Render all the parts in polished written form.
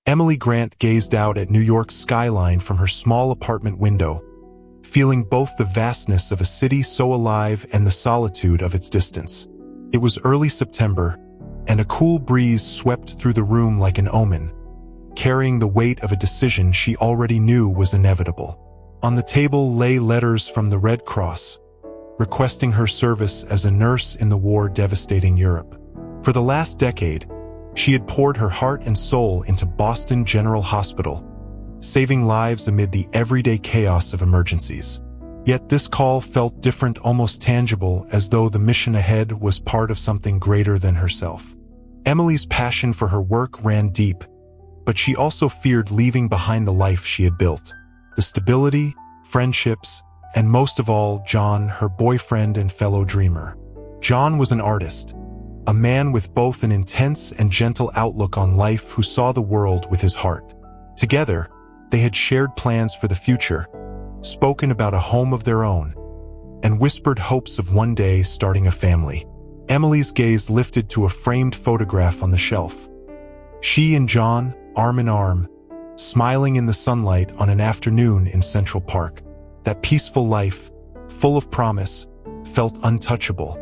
Emily Grant gazed out at New York's skyline from her small apartment window, feeling both the vastness of a city so alive and the solitude of its distance. It was early September, and a cool breeze swept through the room like an omen, carrying the weight of a decision she already knew was inevitable. On the table lay letters from the Red Cross, requesting her service as a nurse in the war devastating Europe. For the last decade, she had poured her heart and soul into Boston General Hospital, saving lives amid the everyday chaos of emergencies. Yet this call felt different, almost tangible, as though the mission ahead was part of something greater than herself. Emily's passion for her work ran deep, but she also feared leaving behind the life she had built. The stability, friendships, and most of all, John, her boyfriend and fellow dreamer. John was an artist, a man with both an intense and gentle outlook on life who saw the world with his heart. Together, they had shared plans for the future, spoken about a home of their own, and whispered hopes of one day starting a family. Emily's gaze lifted to a framed photograph on the shelf. She and John, arm in arm, smiling in the sunlight on an afternoon in Central Park. That peaceful life, full of promise, felt untouchable.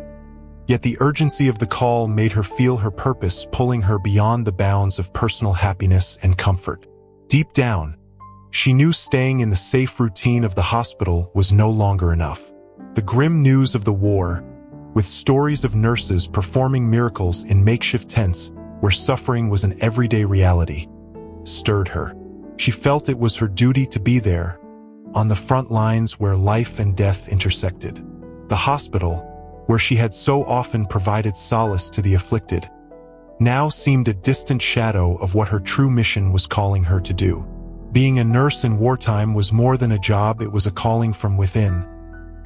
Yet the urgency of the call made her feel her purpose pulling her beyond the bounds of personal happiness and comfort. Deep down, she knew staying in the safe routine of the hospital was no longer enough. The grim news of the war, with stories of nurses performing miracles in makeshift tents where suffering was an everyday reality, stirred her. She felt it was her duty to be there, on the front lines where life and death intersected. The hospital, where she had so often provided solace to the afflicted, now seemed a distant shadow of what her true mission was calling her to do. Being a nurse in wartime was more than a job, it was a calling from within,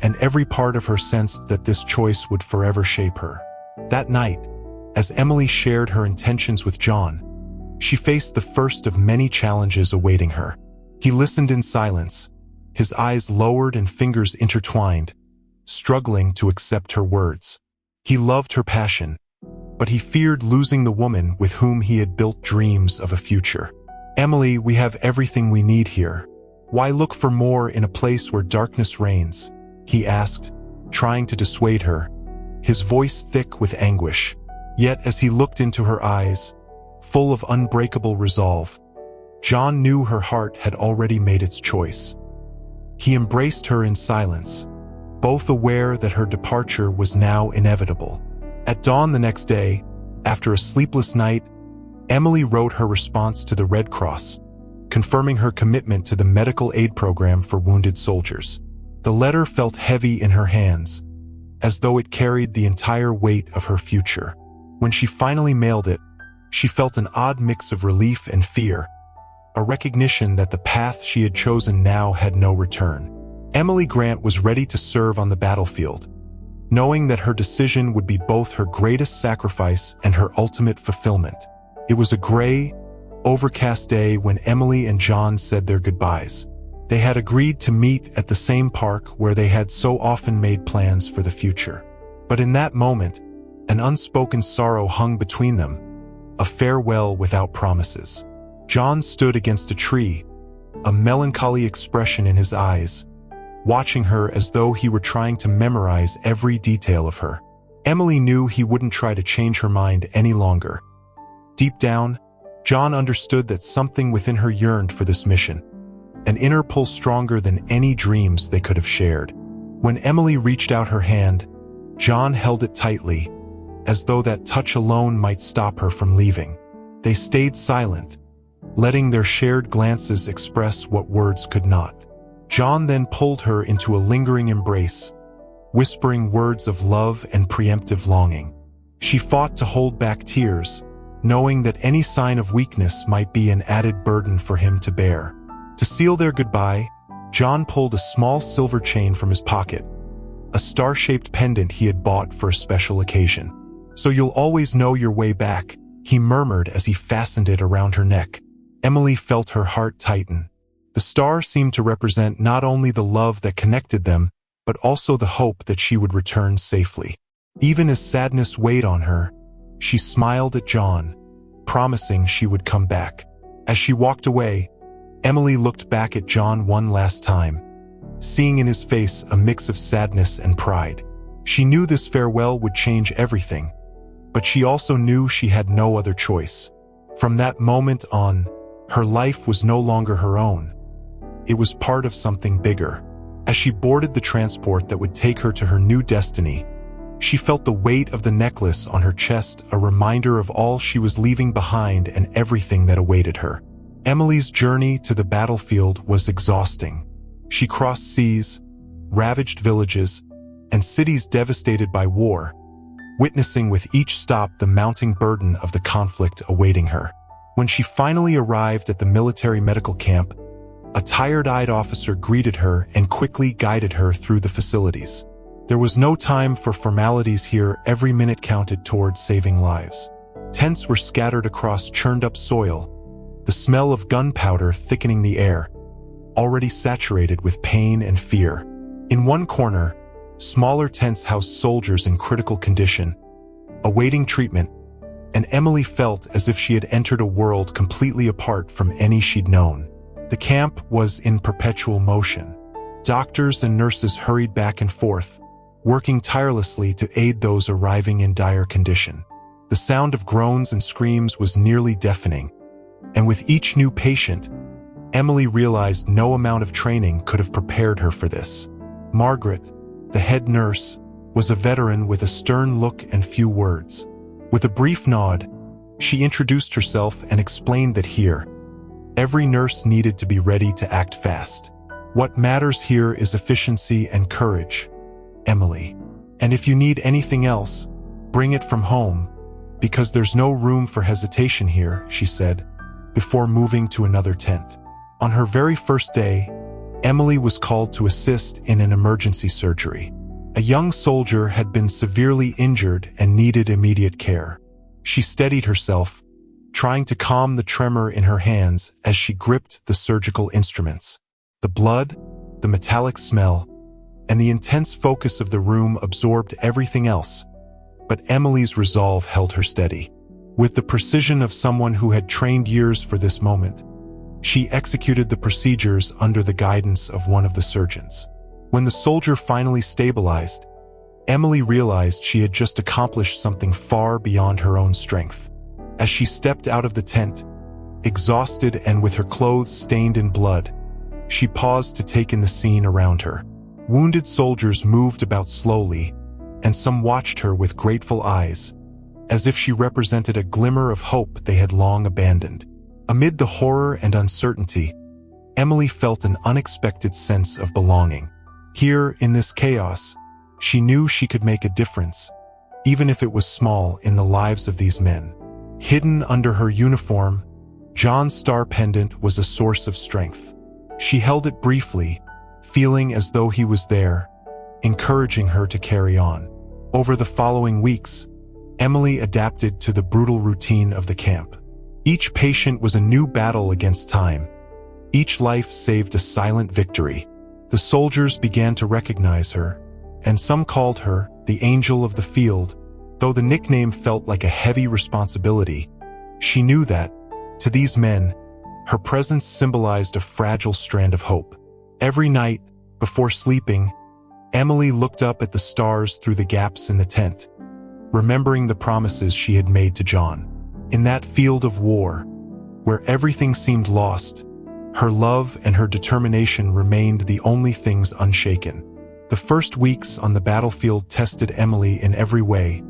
and every part of her sensed that this choice would forever shape her. That night, as Emily shared her intentions with John, she faced the first of many challenges awaiting her. He listened in silence, his eyes lowered and fingers intertwined, struggling to accept her words. He loved her passion, but he feared losing the woman with whom he had built dreams of a future. "Emily, we have everything we need here. Why look for more in a place where darkness reigns?" he asked, trying to dissuade her, his voice thick with anguish. Yet as he looked into her eyes, full of unbreakable resolve, John knew her heart had already made its choice. He embraced her in silence, both aware that her departure was now inevitable. At dawn the next day, after a sleepless night, Emily wrote her response to the Red Cross, confirming her commitment to the medical aid program for wounded soldiers. The letter felt heavy in her hands, as though it carried the entire weight of her future. When she finally mailed it, she felt an odd mix of relief and fear, a recognition that the path she had chosen now had no return. Emily Grant was ready to serve on the battlefield, knowing that her decision would be both her greatest sacrifice and her ultimate fulfillment. It was a gray, overcast day when Emily and John said their goodbyes. They had agreed to meet at the same park where they had so often made plans for the future. But in that moment, an unspoken sorrow hung between them, a farewell without promises. John stood against a tree, a melancholy expression in his eyes, watching her as though he were trying to memorize every detail of her. Emily knew he wouldn't try to change her mind any longer. Deep down, John understood that something within her yearned for this mission, an inner pull stronger than any dreams they could have shared. When Emily reached out her hand, John held it tightly, as though that touch alone might stop her from leaving. They stayed silent, letting their shared glances express what words could not. John then pulled her into a lingering embrace, whispering words of love and preemptive longing. She fought to hold back tears, knowing that any sign of weakness might be an added burden for him to bear. To seal their goodbye, John pulled a small silver chain from his pocket, a star-shaped pendant he had bought for a special occasion. "So you'll always know your way back," he murmured as he fastened it around her neck. Emily felt her heart tighten. The star seemed to represent not only the love that connected them, but also the hope that she would return safely. Even as sadness weighed on her, she smiled at John, promising she would come back. As she walked away, Emily looked back at John one last time, seeing in his face a mix of sadness and pride. She knew this farewell would change everything, but she also knew she had no other choice. From that moment on, her life was no longer her own. It was part of something bigger. As she boarded the transport that would take her to her new destiny, she felt the weight of the necklace on her chest, a reminder of all she was leaving behind and everything that awaited her. Emily's journey to the battlefield was exhausting. She crossed seas, ravaged villages, and cities devastated by war, witnessing with each stop the mounting burden of the conflict awaiting her. When she finally arrived at the military medical camp, a tired-eyed officer greeted her and quickly guided her through the facilities. There was no time for formalities here. Every minute counted towards saving lives. Tents were scattered across churned-up soil, the smell of gunpowder thickening the air, already saturated with pain and fear. In one corner, smaller tents housed soldiers in critical condition, awaiting treatment, and Emily felt as if she had entered a world completely apart from any she'd known. The camp was in perpetual motion. Doctors and nurses hurried back and forth, working tirelessly to aid those arriving in dire condition. The sound of groans and screams was nearly deafening, and with each new patient, Emily realized no amount of training could have prepared her for this. Margaret, the head nurse, was a veteran with a stern look and few words. With a brief nod, she introduced herself and explained that here, every nurse needed to be ready to act fast. What matters here is efficiency and courage, Emily. And if you need anything else, bring it from home, because there's no room for hesitation here, she said, before moving to another tent. On her very first day, Emily was called to assist in an emergency surgery. A young soldier had been severely injured and needed immediate care. She steadied herself, trying to calm the tremor in her hands as she gripped the surgical instruments. The blood, the metallic smell, and the intense focus of the room absorbed everything else, but Emily's resolve held her steady. With the precision of someone who had trained years for this moment, she executed the procedures under the guidance of one of the surgeons. When the soldier finally stabilized, Emily realized she had just accomplished something far beyond her own strength. As she stepped out of the tent, exhausted and with her clothes stained in blood, she paused to take in the scene around her. Wounded soldiers moved about slowly, and some watched her with grateful eyes, as if she represented a glimmer of hope they had long abandoned. Amid the horror and uncertainty, Emily felt an unexpected sense of belonging. Here, in this chaos, she knew she could make a difference, even if it was small, in the lives of these men. Hidden under her uniform, John's star pendant was a source of strength. She held it briefly, feeling as though he was there, encouraging her to carry on. Over the following weeks, Emily adapted to the brutal routine of the camp. Each patient was a new battle against time. Each life saved a silent victory. The soldiers began to recognize her, and some called her the Angel of the Field. Though the nickname felt like a heavy responsibility, she knew that, to these men, her presence symbolized a fragile strand of hope. Every night, before sleeping, Emily looked up at the stars through the gaps in the tent, remembering the promises she had made to John. In that field of war, where everything seemed lost, her love and her determination remained the only things unshaken. The first weeks on the battlefield tested Emily in every way,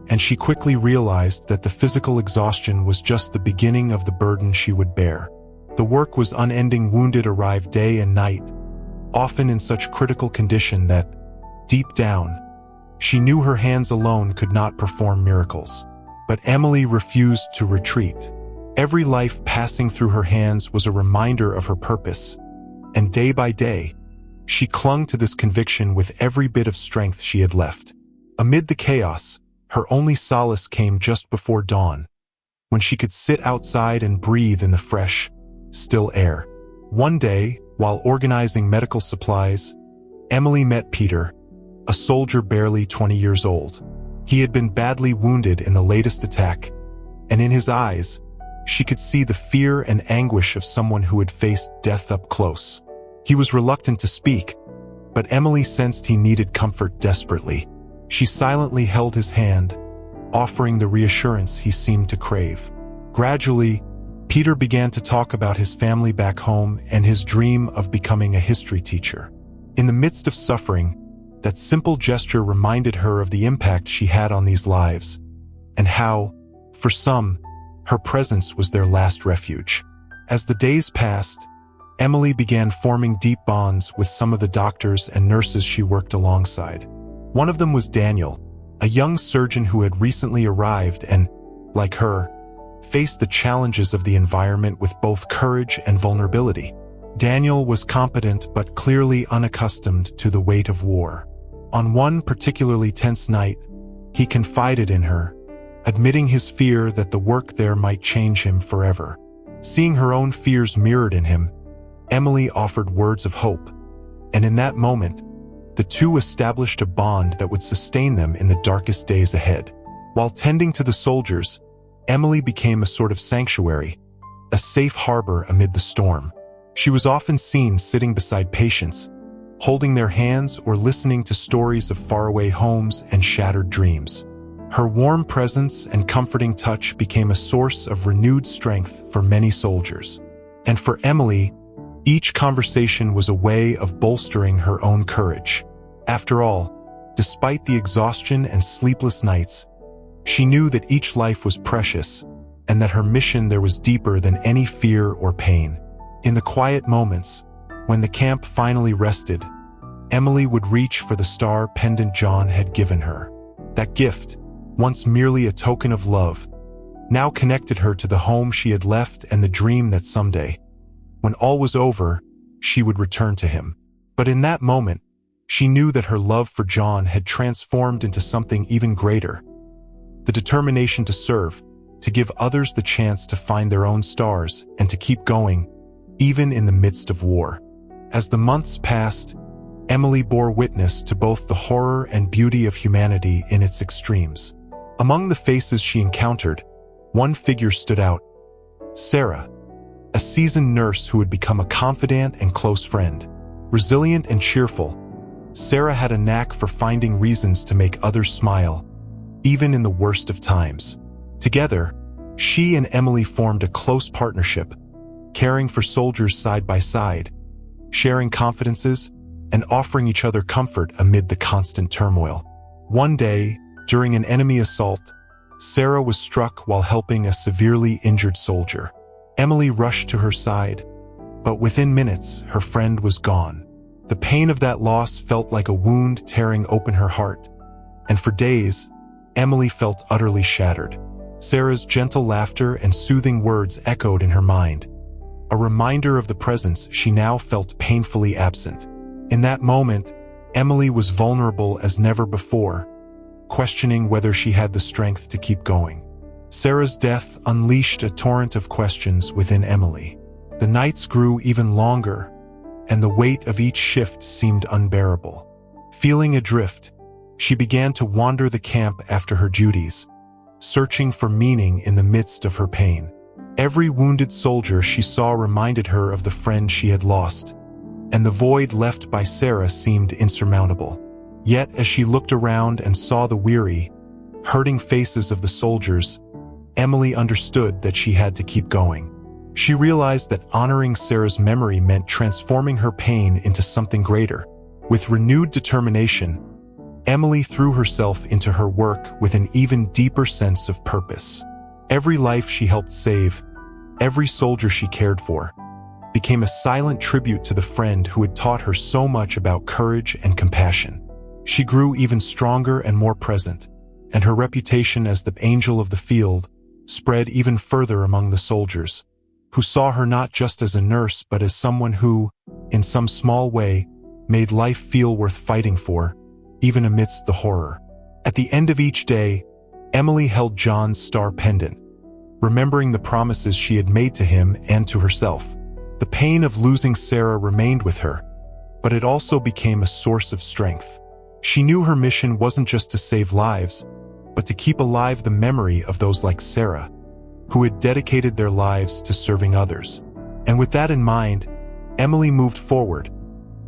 and she quickly realized that the physical exhaustion was just the beginning of the burden she would bear. The work was unending. Wounded arrived day and night, often in such critical condition that, deep down, she knew her hands alone could not perform miracles. But Emily refused to retreat. Every life passing through her hands was a reminder of her purpose, and day by day, she clung to this conviction with every bit of strength she had left. Amid the chaos, her only solace came just before dawn, when she could sit outside and breathe in the fresh, still air. One day, while organizing medical supplies, Emily met Peter, a soldier barely 20 years old. He had been badly wounded in the latest attack, and in his eyes, She could see the fear and anguish of someone who had faced death up close. He was reluctant to speak, but Emily sensed he needed comfort desperately. She silently held his hand, offering the reassurance he seemed to crave. Gradually, Peter began to talk about his family back home and his dream of becoming a history teacher. In the midst of suffering, that simple gesture reminded her of the impact she had on these lives, and how, for some, her presence was their last refuge. As the days passed, Emily began forming deep bonds with some of the doctors and nurses she worked alongside. One of them was Daniel, a young surgeon who had recently arrived and, like her, faced the challenges of the environment with both courage and vulnerability. Daniel was competent but clearly unaccustomed to the weight of war. On one particularly tense night, he confided in her, admitting his fear that the work there might change him forever. Seeing her own fears mirrored in him, Emily offered words of hope, and in that moment, the two established a bond that would sustain them in the darkest days ahead. While tending to the soldiers, Emily became a sort of sanctuary, a safe harbor amid the storm. She was often seen sitting beside patients, holding their hands or listening to stories of faraway homes and shattered dreams. Her warm presence and comforting touch became a source of renewed strength for many soldiers. And for Emily, each conversation was a way of bolstering her own courage. After all, despite the exhaustion and sleepless nights, she knew that each life was precious and that her mission there was deeper than any fear or pain. In the quiet moments, when the camp finally rested, Emily would reach for the star pendant John had given her. That gift, once merely a token of love, now connected her to the home she had left and the dream that someday, when all was over, she would return to him. But in that moment, she knew that her love for John had transformed into something even greater. The determination to serve, to give others the chance to find their own stars, and to keep going, even in the midst of war. As the months passed, Emily bore witness to both the horror and beauty of humanity in its extremes. Among the faces she encountered, one figure stood out: Sarah, a seasoned nurse who had become a confidant and close friend. Resilient and cheerful, Sarah had a knack for finding reasons to make others smile, even in the worst of times. Together, she and Emily formed a close partnership, caring for soldiers side by side, sharing confidences, and offering each other comfort amid the constant turmoil. One day, during an enemy assault, Sarah was struck while helping a severely injured soldier. Emily rushed to her side, but within minutes, her friend was gone. The pain of that loss felt like a wound tearing open her heart, and for days, Emily felt utterly shattered. Sarah's gentle laughter and soothing words echoed in her mind, a reminder of the presence she now felt painfully absent. In that moment, Emily was vulnerable as never before, questioning whether she had the strength to keep going. Sarah's death unleashed a torrent of questions within Emily. The nights grew even longer, and the weight of each shift seemed unbearable. Feeling adrift, she began to wander the camp after her duties, searching for meaning in the midst of her pain. Every wounded soldier she saw reminded her of the friend she had lost, and the void left by Sarah seemed insurmountable. Yet as she looked around and saw the weary, hurting faces of the soldiers, Emily understood that she had to keep going. She realized that honoring Sarah's memory meant transforming her pain into something greater. With renewed determination, Emily threw herself into her work with an even deeper sense of purpose. Every life she helped save, every soldier she cared for, became a silent tribute to the friend who had taught her so much about courage and compassion. She grew even stronger and more present, and her reputation as the angel of the field spread even further among the soldiers, who saw her not just as a nurse but as someone who, in some small way, made life feel worth fighting for, even amidst the horror. At the end of each day, Emily held John's star pendant, remembering the promises she had made to him and to herself. The pain of losing Sarah remained with her, but it also became a source of strength. She knew her mission wasn't just to save lives, but to keep alive the memory of those like Sarah, who had dedicated their lives to serving others. And with that in mind, Emily moved forward,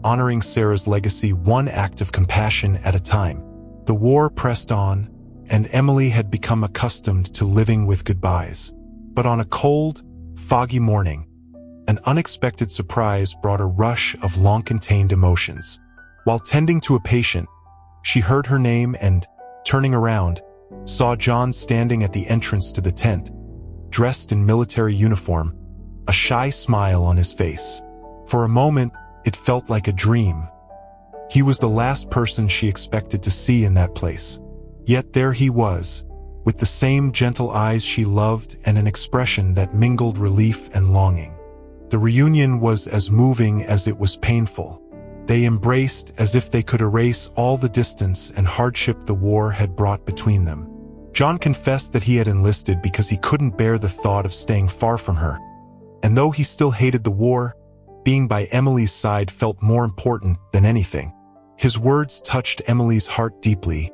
honoring Sarah's legacy one act of compassion at a time. The war pressed on, and Emily had become accustomed to living with goodbyes. But on a cold, foggy morning, an unexpected surprise brought a rush of long-contained emotions. While tending to a patient, she heard her name and, turning around, saw John standing at the entrance to the tent, dressed in military uniform, a shy smile on his face. For a moment, it felt like a dream. He was the last person she expected to see in that place. Yet there he was, with the same gentle eyes she loved and an expression that mingled relief and longing. The reunion was as moving as it was painful. They embraced as if they could erase all the distance and hardship the war had brought between them. John confessed that he had enlisted because he couldn't bear the thought of staying far from her. And though he still hated the war, being by Emily's side felt more important than anything. His words touched Emily's heart deeply,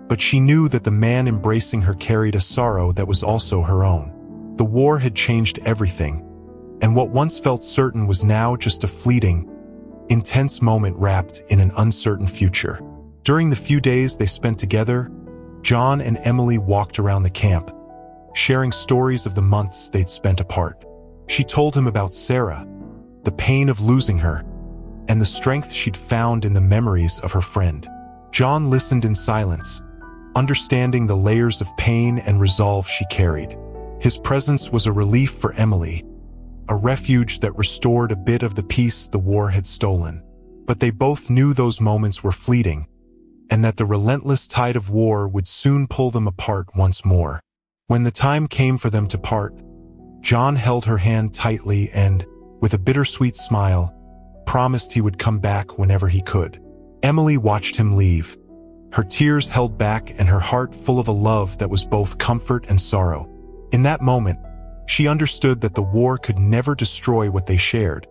but she knew that the man embracing her carried a sorrow that was also her own. The war had changed everything, and what once felt certain was now just a fleeting, intense moment wrapped in an uncertain future. During the few days they spent together, John and Emily walked around the camp, sharing stories of the months they'd spent apart. She told him about Sarah, the pain of losing her, and the strength she'd found in the memories of her friend. John listened in silence, understanding the layers of pain and resolve she carried. His presence was a relief for Emily, a refuge that restored a bit of the peace the war had stolen. But they both knew those moments were fleeting, and that the relentless tide of war would soon pull them apart once more. When the time came for them to part, John held her hand tightly and, with a bittersweet smile, promised he would come back whenever he could. Emily watched him leave, her tears held back and her heart full of a love that was both comfort and sorrow. In that moment, she understood that the war could never destroy what they shared,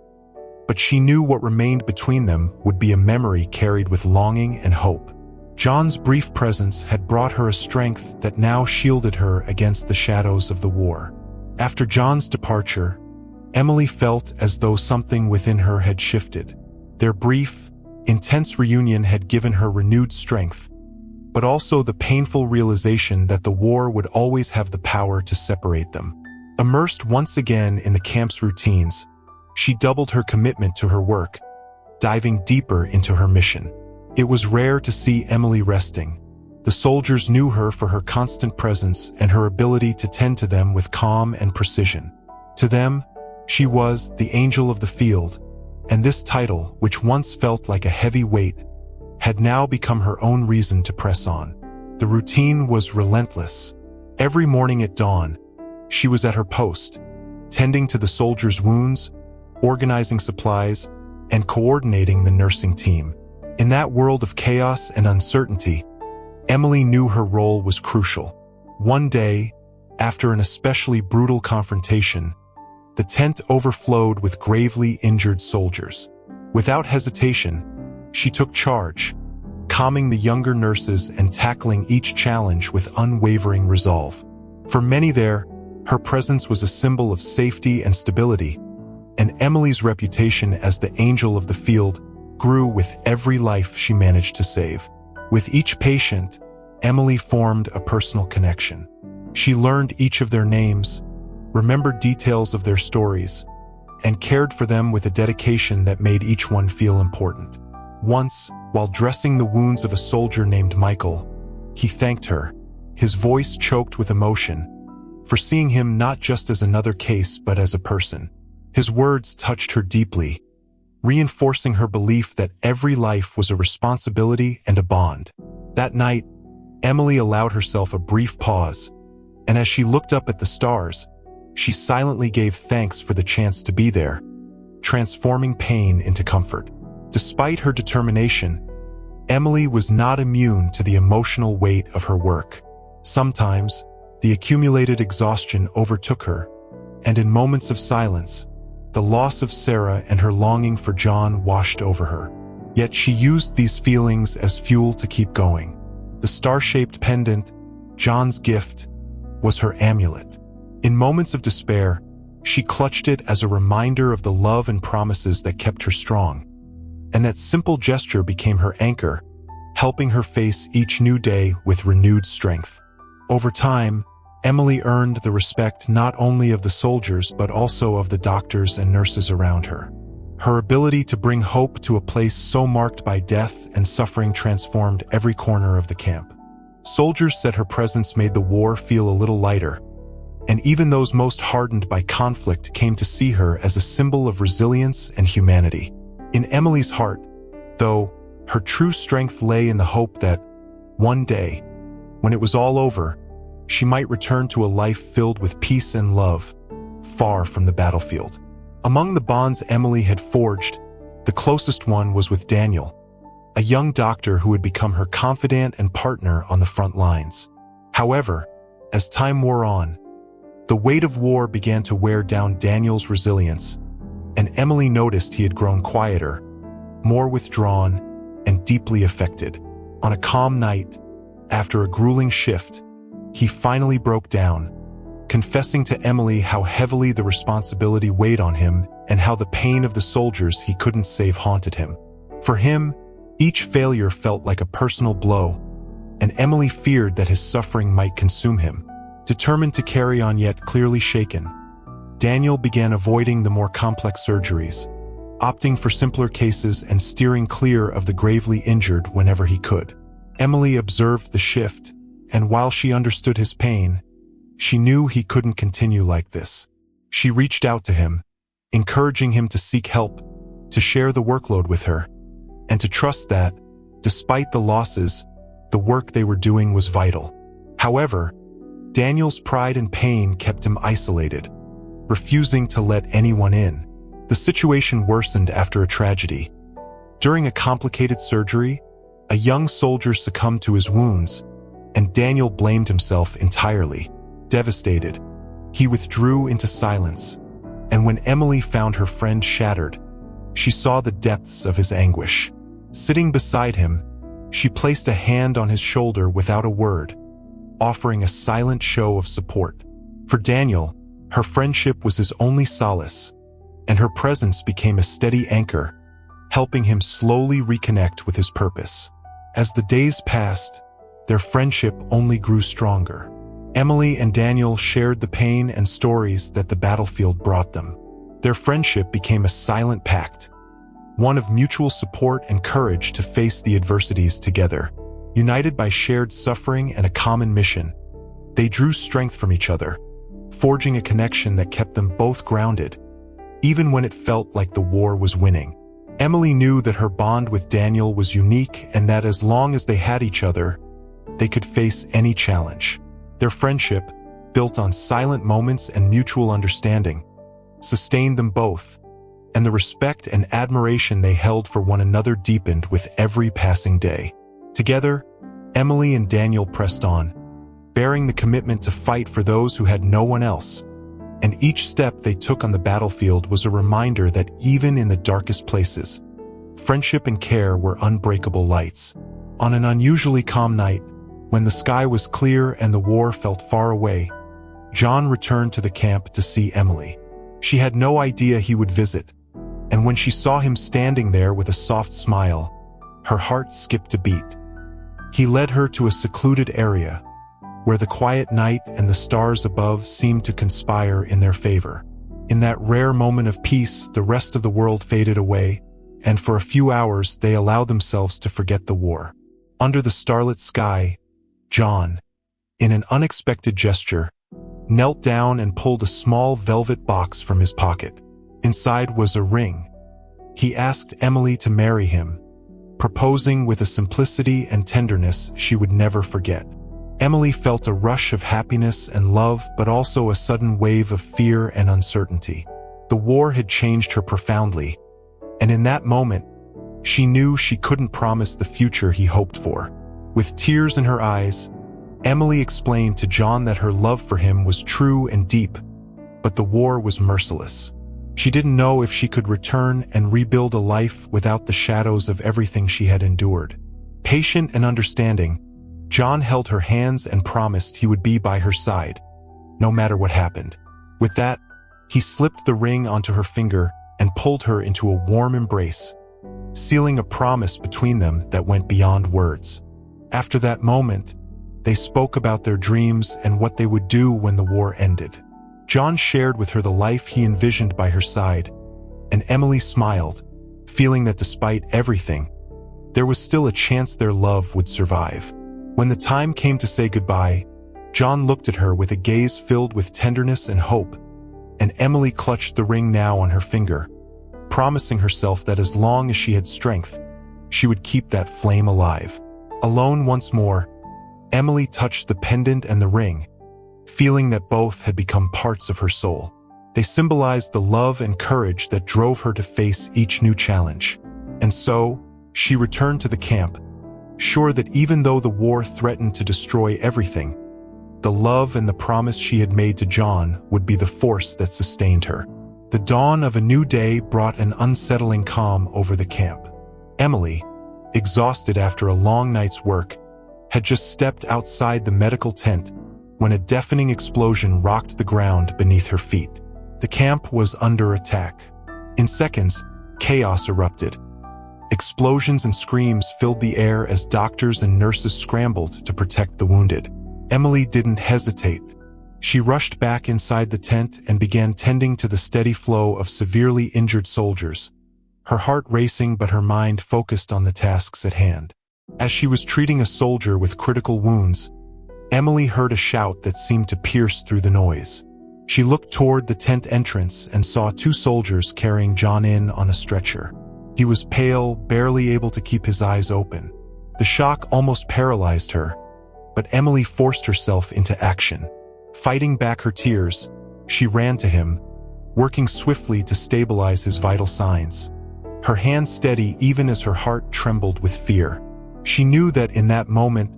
but she knew what remained between them would be a memory carried with longing and hope. John's brief presence had brought her a strength that now shielded her against the shadows of the war. After John's departure, Emily felt as though something within her had shifted. Their brief, intense reunion had given her renewed strength, but also the painful realization that the war would always have the power to separate them. Immersed once again in the camp's routines, she doubled her commitment to her work, diving deeper into her mission. It was rare to see Emily resting. The soldiers knew her for her constant presence and her ability to tend to them with calm and precision. To them, she was the angel of the field, and this title, which once felt like a heavy weight, had now become her own reason to press on. The routine was relentless. Every morning at dawn, she was at her post, tending to the soldiers' wounds, organizing supplies, and coordinating the nursing team. In that world of chaos and uncertainty, Emily knew her role was crucial. One day, after an especially brutal confrontation, the tent overflowed with gravely injured soldiers. Without hesitation, she took charge, calming the younger nurses and tackling each challenge with unwavering resolve. For many there, her presence was a symbol of safety and stability, and Emily's reputation as the angel of the field grew with every life she managed to save. With each patient, Emily formed a personal connection. She learned each of their names, remembered details of their stories, and cared for them with a dedication that made each one feel important. Once, while dressing the wounds of a soldier named Michael, he thanked her, his voice choked with emotion, for seeing him not just as another case but as a person. His words touched her deeply, reinforcing her belief that every life was a responsibility and a bond. That night, Emily allowed herself a brief pause, and as she looked up at the stars, she silently gave thanks for the chance to be there, transforming pain into comfort. Despite her determination, Emily was not immune to the emotional weight of her work. Sometimes, the accumulated exhaustion overtook her, and in moments of silence, the loss of Sarah and her longing for John washed over her. Yet she used these feelings as fuel to keep going. The star-shaped pendant, John's gift, was her amulet. In moments of despair, she clutched it as a reminder of the love and promises that kept her strong. And that simple gesture became her anchor, helping her face each new day with renewed strength. Over time, Emily earned the respect not only of the soldiers but also of the doctors and nurses around her. Her ability to bring hope to a place so marked by death and suffering transformed every corner of the camp. Soldiers said her presence made the war feel a little lighter, and even those most hardened by conflict came to see her as a symbol of resilience and humanity. In Emily's heart, though, her true strength lay in the hope that, one day, when it was all over, she might return to a life filled with peace and love, far from the battlefield. Among the bonds Emily had forged, the closest one was with Daniel, a young doctor who had become her confidant and partner on the front lines. However, as time wore on, the weight of war began to wear down Daniel's resilience, and Emily noticed he had grown quieter, more withdrawn, and deeply affected. On a calm night, after a grueling shift, he finally broke down, confessing to Emily how heavily the responsibility weighed on him and how the pain of the soldiers he couldn't save haunted him. For him, each failure felt like a personal blow, and Emily feared that his suffering might consume him. Determined to carry on yet clearly shaken, Daniel began avoiding the more complex surgeries, opting for simpler cases and steering clear of the gravely injured whenever he could. Emily observed the shift, and while she understood his pain, she knew he couldn't continue like this. She reached out to him, encouraging him to seek help, to share the workload with her, and to trust that, despite the losses, the work they were doing was vital. However, Daniel's pride and pain kept him isolated, refusing to let anyone in. The situation worsened after a tragedy. During a complicated surgery, a young soldier succumbed to his wounds, and Daniel blamed himself entirely. Devastated, he withdrew into silence, and when Emily found her friend shattered, she saw the depths of his anguish. Sitting beside him, she placed a hand on his shoulder without a word, offering a silent show of support. For Daniel, her friendship was his only solace, and her presence became a steady anchor, helping him slowly reconnect with his purpose. As the days passed, their friendship only grew stronger. Emily and Daniel shared the pain and stories that the battlefield brought them. Their friendship became a silent pact, one of mutual support and courage to face the adversities together. United by shared suffering and a common mission, they drew strength from each other, forging a connection that kept them both grounded, even when it felt like the war was winning. Emily knew that her bond with Daniel was unique and that as long as they had each other, they could face any challenge. Their friendship, built on silent moments and mutual understanding, sustained them both, and the respect and admiration they held for one another deepened with every passing day. Together, Emily and Daniel pressed on, bearing the commitment to fight for those who had no one else. And each step they took on the battlefield was a reminder that even in the darkest places, friendship and care were unbreakable lights. On an unusually calm night, when the sky was clear and the war felt far away, John returned to the camp to see Emily. She had no idea he would visit, and when she saw him standing there with a soft smile, her heart skipped a beat. He led her to a secluded area, where the quiet night and the stars above seemed to conspire in their favor. In that rare moment of peace, the rest of the world faded away, and for a few hours they allowed themselves to forget the war. Under the starlit sky, John, in an unexpected gesture, knelt down and pulled a small velvet box from his pocket. Inside was a ring. He asked Emily to marry him, proposing with a simplicity and tenderness she would never forget. Emily felt a rush of happiness and love, but also a sudden wave of fear and uncertainty. The war had changed her profoundly, and in that moment, she knew she couldn't promise the future he hoped for. With tears in her eyes, Emily explained to John that her love for him was true and deep, but the war was merciless. She didn't know if she could return and rebuild a life without the shadows of everything she had endured. Patient and understanding, John held her hands and promised he would be by her side, no matter what happened. With that, he slipped the ring onto her finger and pulled her into a warm embrace, sealing a promise between them that went beyond words. After that moment, they spoke about their dreams and what they would do when the war ended. John shared with her the life he envisioned by her side, and Emily smiled, feeling that despite everything, there was still a chance their love would survive. When the time came to say goodbye, John looked at her with a gaze filled with tenderness and hope, and Emily clutched the ring now on her finger, promising herself that as long as she had strength, she would keep that flame alive. Alone once more, Emily touched the pendant and the ring, feeling that both had become parts of her soul. They symbolized the love and courage that drove her to face each new challenge. And so, she returned to the camp, sure that even though the war threatened to destroy everything, the love and the promise she had made to John would be the force that sustained her. The dawn of a new day brought an unsettling calm over the camp. Emily, exhausted after a long night's work, had just stepped outside the medical tent when a deafening explosion rocked the ground beneath her feet. The camp was under attack. In seconds, chaos erupted. Explosions and screams filled the air as doctors and nurses scrambled to protect the wounded. Emily didn't hesitate. She rushed back inside the tent and began tending to the steady flow of severely injured soldiers, her heart racing but her mind focused on the tasks at hand. As she was treating a soldier with critical wounds, Emily heard a shout that seemed to pierce through the noise. She looked toward the tent entrance and saw two soldiers carrying John in on a stretcher. He was pale, barely able to keep his eyes open. The shock almost paralyzed her, but Emily forced herself into action. Fighting back her tears, she ran to him, working swiftly to stabilize his vital signs. Her hands steady even as her heart trembled with fear. She knew that in that moment,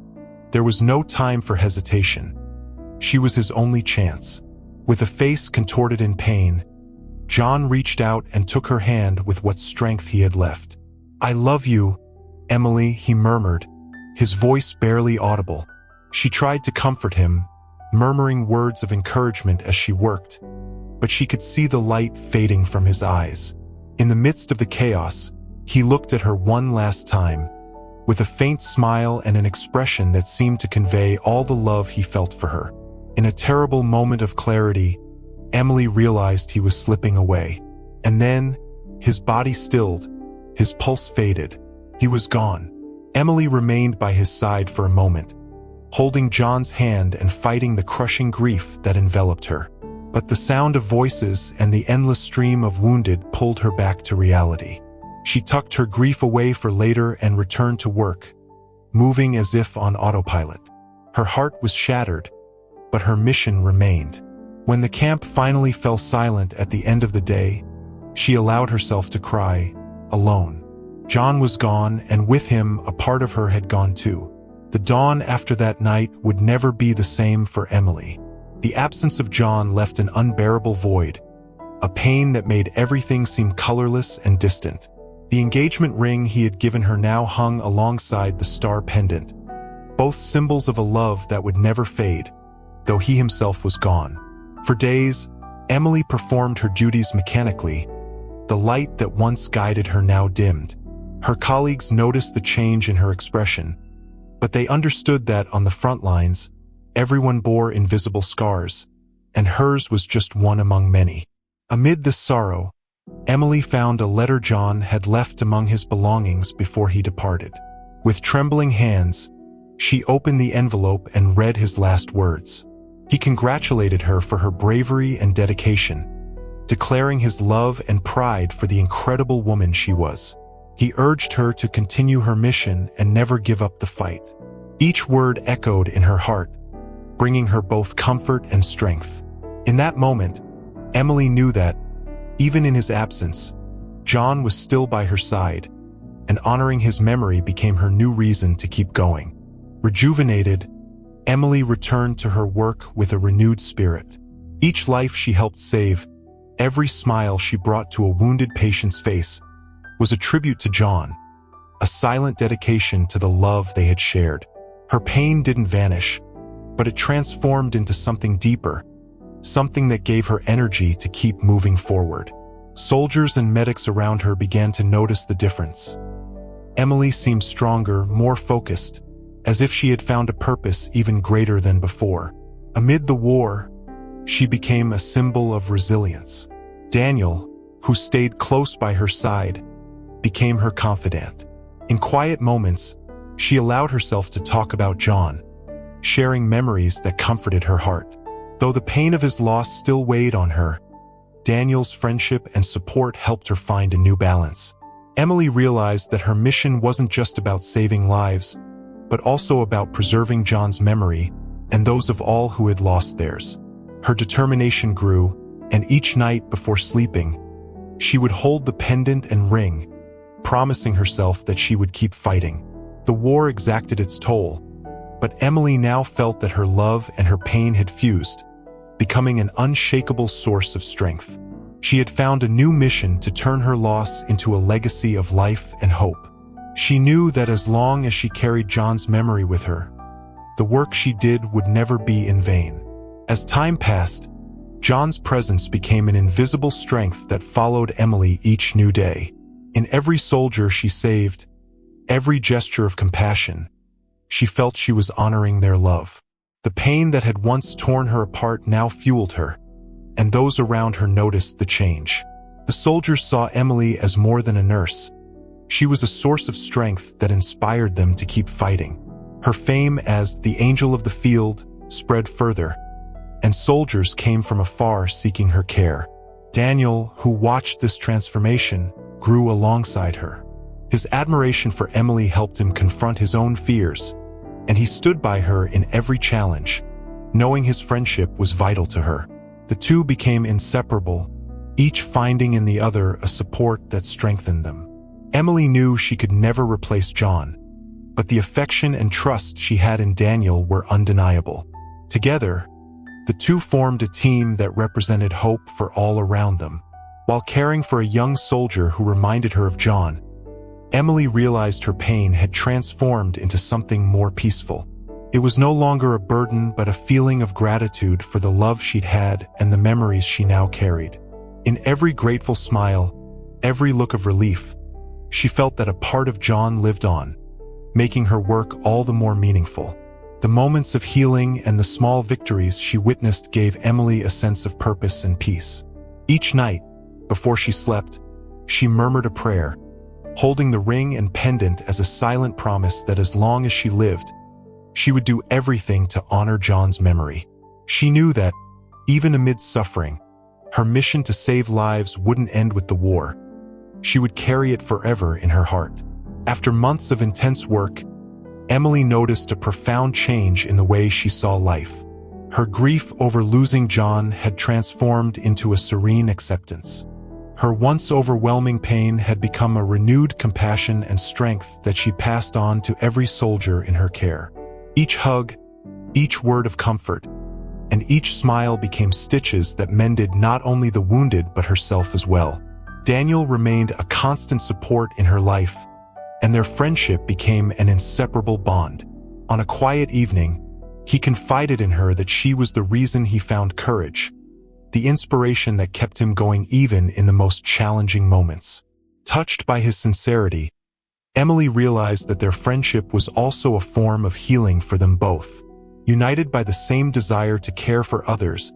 there was no time for hesitation. She was his only chance. With a face contorted in pain, John reached out and took her hand with what strength he had left. "I love you, Emily," he murmured, his voice barely audible. She tried to comfort him, murmuring words of encouragement as she worked, but she could see the light fading from his eyes. In the midst of the chaos, he looked at her one last time, with a faint smile and an expression that seemed to convey all the love he felt for her. In a terrible moment of clarity, Emily realized he was slipping away. And then, his body stilled, his pulse faded. He was gone. Emily remained by his side for a moment, holding John's hand and fighting the crushing grief that enveloped her. But the sound of voices and the endless stream of wounded pulled her back to reality. She tucked her grief away for later and returned to work, moving as if on autopilot. Her heart was shattered, but her mission remained. When the camp finally fell silent at the end of the day, she allowed herself to cry, alone. John was gone, and with him, a part of her had gone too. The dawn after that night would never be the same for Emily. The absence of John left an unbearable void, a pain that made everything seem colorless and distant. The engagement ring he had given her now hung alongside the star pendant, both symbols of a love that would never fade, though he himself was gone. For days, Emily performed her duties mechanically, the light that once guided her now dimmed. Her colleagues noticed the change in her expression, but they understood that on the front lines, everyone bore invisible scars, and hers was just one among many. Amid this sorrow, Emily found a letter John had left among his belongings before he departed. With trembling hands, she opened the envelope and read his last words. He congratulated her for her bravery and dedication, declaring his love and pride for the incredible woman she was. He urged her to continue her mission and never give up the fight. Each word echoed in her heart, bringing her both comfort and strength. In that moment, Emily knew that, even in his absence, John was still by her side, and honoring his memory became her new reason to keep going. Rejuvenated, Emily returned to her work with a renewed spirit. Each life she helped save, every smile she brought to a wounded patient's face, was a tribute to John, a silent dedication to the love they had shared. Her pain didn't vanish, but it transformed into something deeper, something that gave her energy to keep moving forward. Soldiers and medics around her began to notice the difference. Emily seemed stronger, more focused, as if she had found a purpose even greater than before. Amid the war, she became a symbol of resilience. Daniel, who stayed close by her side, became her confidant. In quiet moments, she allowed herself to talk about John, sharing memories that comforted her heart. Though the pain of his loss still weighed on her, Daniel's friendship and support helped her find a new balance. Emily realized that her mission wasn't just about saving lives, but also about preserving John's memory and those of all who had lost theirs. Her determination grew, and each night before sleeping, she would hold the pendant and ring, promising herself that she would keep fighting. The war exacted its toll, but Emily now felt that her love and her pain had fused, becoming an unshakable source of strength. She had found a new mission to turn her loss into a legacy of life and hope. She knew that as long as she carried John's memory with her, the work she did would never be in vain. As time passed, John's presence became an invisible strength that followed Emily each new day. In every soldier she saved, every gesture of compassion, she felt she was honoring their love. The pain that had once torn her apart now fueled her, and those around her noticed the change. The soldiers saw Emily as more than a nurse. She was a source of strength that inspired them to keep fighting. Her fame as the Angel of the Field spread further, and soldiers came from afar seeking her care. Daniel, who watched this transformation, grew alongside her. His admiration for Emily helped him confront his own fears, and he stood by her in every challenge, knowing his friendship was vital to her. The two became inseparable, each finding in the other a support that strengthened them. Emily knew she could never replace John, but the affection and trust she had in Daniel were undeniable. Together, the two formed a team that represented hope for all around them. While caring for a young soldier who reminded her of John, Emily realized her pain had transformed into something more peaceful. It was no longer a burden but a feeling of gratitude for the love she'd had and the memories she now carried. In every grateful smile, every look of relief, she felt that a part of John lived on, making her work all the more meaningful. The moments of healing and the small victories she witnessed gave Emily a sense of purpose and peace. Each night, before she slept, she murmured a prayer, holding the ring and pendant as a silent promise that as long as she lived, she would do everything to honor John's memory. She knew that, even amid suffering, her mission to save lives wouldn't end with the war. She would carry it forever in her heart. After months of intense work, Emily noticed a profound change in the way she saw life. Her grief over losing John had transformed into a serene acceptance. Her once overwhelming pain had become a renewed compassion and strength that she passed on to every soldier in her care. Each hug, each word of comfort, and each smile became stitches that mended not only the wounded but herself as well. Daniel remained a constant support in her life, and their friendship became an inseparable bond. On a quiet evening, he confided in her that she was the reason he found courage, the inspiration that kept him going even in the most challenging moments. Touched by his sincerity, Emily realized that their friendship was also a form of healing for them both. United by the same desire to care for others,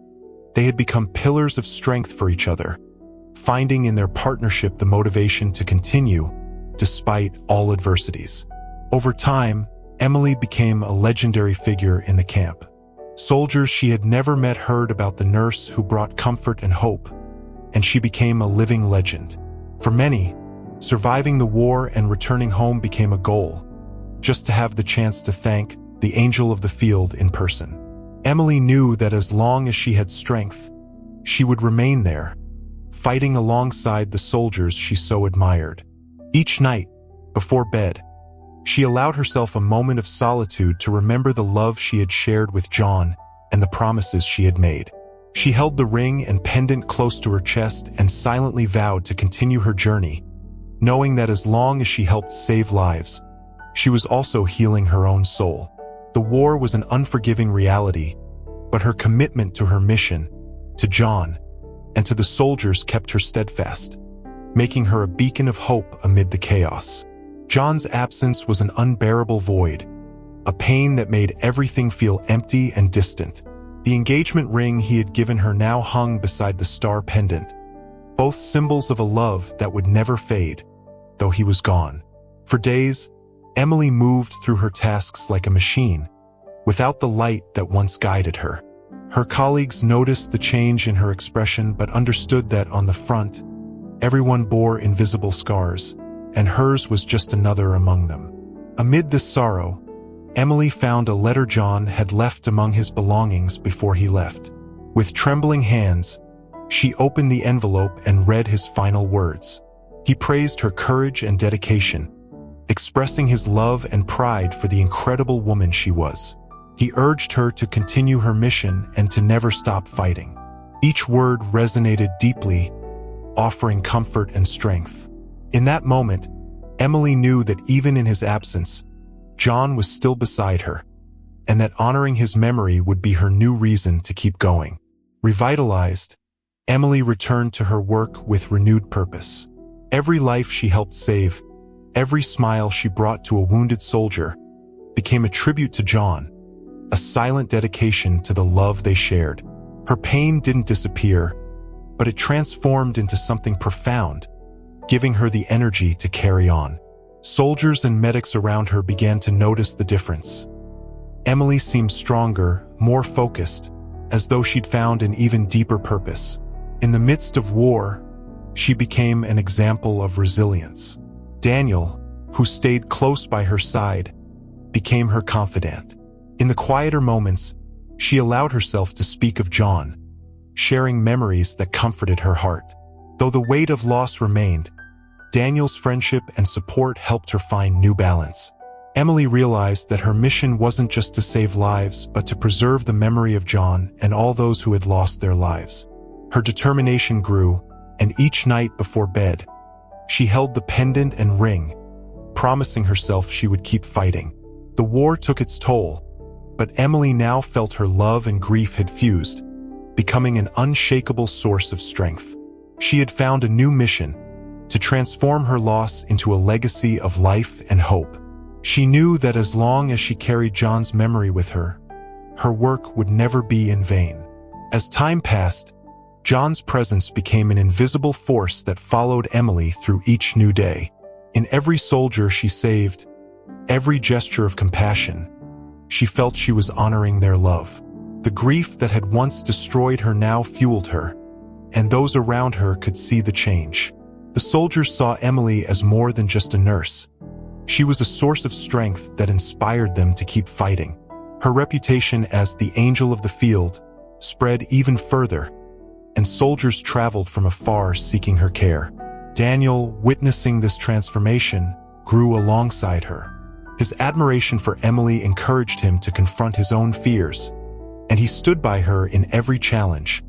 they had become pillars of strength for each other, finding in their partnership the motivation to continue, despite all adversities. Over time, Emily became a legendary figure in the camp. Soldiers she had never met heard about the nurse who brought comfort and hope, and she became a living legend. For many, surviving the war and returning home became a goal, just to have the chance to thank the Angel of the Field in person. Emily knew that as long as she had strength, she would remain there, fighting alongside the soldiers she so admired. Each night, before bed, she allowed herself a moment of solitude to remember the love she had shared with John and the promises she had made. She held the ring and pendant close to her chest and silently vowed to continue her journey, knowing that as long as she helped save lives, she was also healing her own soul. The war was an unforgiving reality, but her commitment to her mission, to John, and to the soldiers kept her steadfast, making her a beacon of hope amid the chaos. John's absence was an unbearable void, a pain that made everything feel empty and distant. The engagement ring he had given her now hung beside the star pendant, both symbols of a love that would never fade, though he was gone. For days, Emily moved through her tasks like a machine, without the light that once guided her. Her colleagues noticed the change in her expression but understood that on the front, everyone bore invisible scars, and hers was just another among them. Amid this sorrow, Emily found a letter John had left among his belongings before he left. With trembling hands, she opened the envelope and read his final words. He praised her courage and dedication, expressing his love and pride for the incredible woman she was. He urged her to continue her mission and to never stop fighting. Each word resonated deeply, offering comfort and strength. In that moment, Emily knew that even in his absence, John was still beside her, and that honoring his memory would be her new reason to keep going. Revitalized, Emily returned to her work with renewed purpose. Every life she helped save, every smile she brought to a wounded soldier, became a tribute to John, a silent dedication to the love they shared. Her pain didn't disappear, but it transformed into something profound, giving her the energy to carry on. Soldiers and medics around her began to notice the difference. Emily seemed stronger, more focused, as though she'd found an even deeper purpose. In the midst of war, she became an example of resilience. Daniel, who stayed close by her side, became her confidant. In the quieter moments, she allowed herself to speak of John, sharing memories that comforted her heart. Though the weight of loss remained, Daniel's friendship and support helped her find new balance. Emily realized that her mission wasn't just to save lives, but to preserve the memory of John and all those who had lost their lives. Her determination grew, and each night before bed, she held the pendant and ring, promising herself she would keep fighting. The war took its toll, but Emily now felt her love and grief had fused, becoming an unshakable source of strength. She had found a new mission: to transform her loss into a legacy of life and hope. She knew that as long as she carried John's memory with her, her work would never be in vain. As time passed, John's presence became an invisible force that followed Emily through each new day. In every soldier she saved, every gesture of compassion, she felt she was honoring their love. The grief that had once destroyed her now fueled her, and those around her could see the change. The soldiers saw Emily as more than just a nurse. She was a source of strength that inspired them to keep fighting. Her reputation as the angel of the field spread even further, and soldiers traveled from afar seeking her care. Daniel, witnessing this transformation, grew alongside her. His admiration for Emily encouraged him to confront his own fears, and he stood by her in every challenge,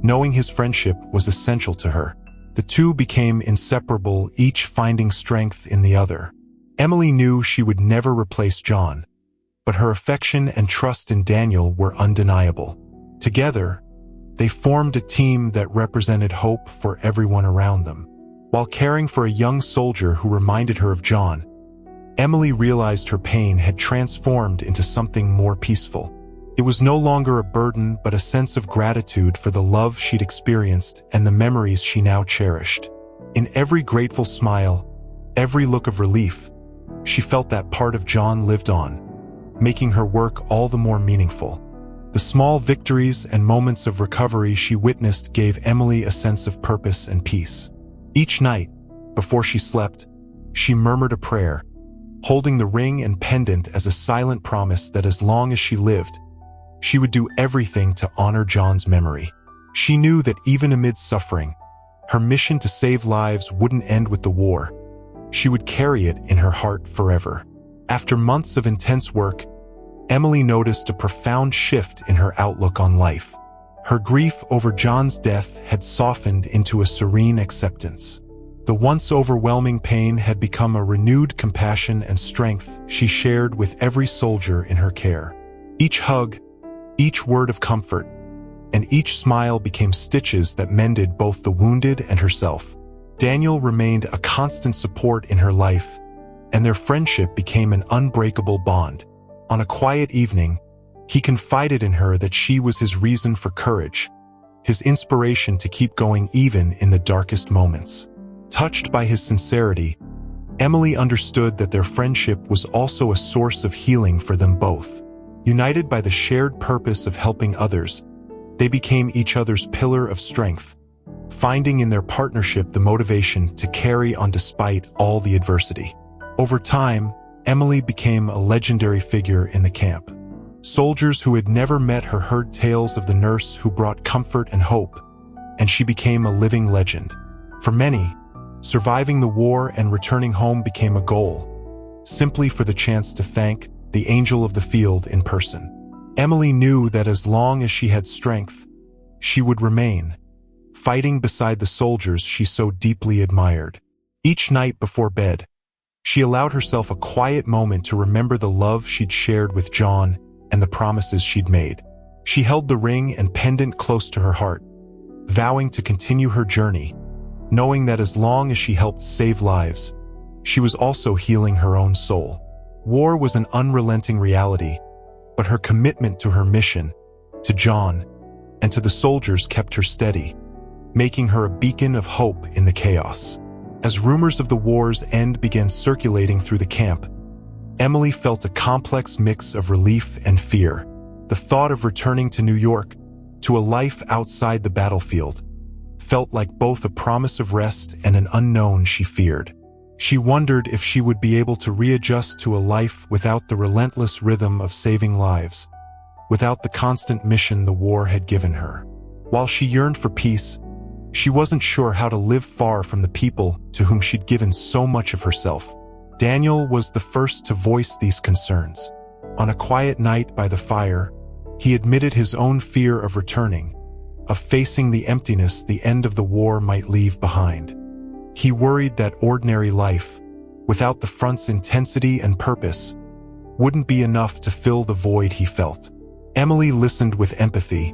knowing his friendship was essential to her. The two became inseparable, each finding strength in the other. Emily knew she would never replace John, but her affection and trust in Daniel were undeniable. Together, they formed a team that represented hope for everyone around them. While caring for a young soldier who reminded her of John, Emily realized her pain had transformed into something more peaceful. It was no longer a burden, but a sense of gratitude for the love she'd experienced and the memories she now cherished. In every grateful smile, every look of relief, she felt that part of John lived on, making her work all the more meaningful. The small victories and moments of recovery she witnessed gave Emily a sense of purpose and peace. Each night, before she slept, she murmured a prayer, holding the ring and pendant as a silent promise that as long as she lived, she would do everything to honor John's memory. She knew that even amid suffering, her mission to save lives wouldn't end with the war. She would carry it in her heart forever. After months of intense work, Emily noticed a profound shift in her outlook on life. Her grief over John's death had softened into a serene acceptance. The once overwhelming pain had become a renewed compassion and strength she shared with every soldier in her care. Each hug, each word of comfort, and each smile became stitches that mended both the wounded and herself. Daniel remained a constant support in her life, and their friendship became an unbreakable bond. On a quiet evening, he confided in her that she was his reason for courage, his inspiration to keep going even in the darkest moments. Touched by his sincerity, Emily understood that their friendship was also a source of healing for them both. United by the shared purpose of helping others, they became each other's pillar of strength, finding in their partnership the motivation to carry on despite all the adversity. Over time, Emily became a legendary figure in the camp. Soldiers who had never met her heard tales of the nurse who brought comfort and hope, and she became a living legend. For many, surviving the war and returning home became a goal, simply for the chance to thank the angel of the field in person. Emily knew that as long as she had strength, she would remain, fighting beside the soldiers she so deeply admired. Each night before bed, she allowed herself a quiet moment to remember the love she'd shared with John and the promises she'd made. She held the ring and pendant close to her heart, vowing to continue her journey, knowing that as long as she helped save lives, she was also healing her own soul. War was an unrelenting reality, but her commitment to her mission, to John, and to the soldiers kept her steady, making her a beacon of hope in the chaos. As rumors of the war's end began circulating through the camp, Emily felt a complex mix of relief and fear. The thought of returning to New York, to a life outside the battlefield, felt like both a promise of rest and an unknown she feared. She wondered if she would be able to readjust to a life without the relentless rhythm of saving lives, without the constant mission the war had given her. While she yearned for peace, she wasn't sure how to live far from the people to whom she'd given so much of herself. Daniel was the first to voice these concerns. On a quiet night by the fire, he admitted his own fear of returning, of facing the emptiness the end of the war might leave behind. He worried that ordinary life, without the front's intensity and purpose, wouldn't be enough to fill the void he felt. Emily listened with empathy,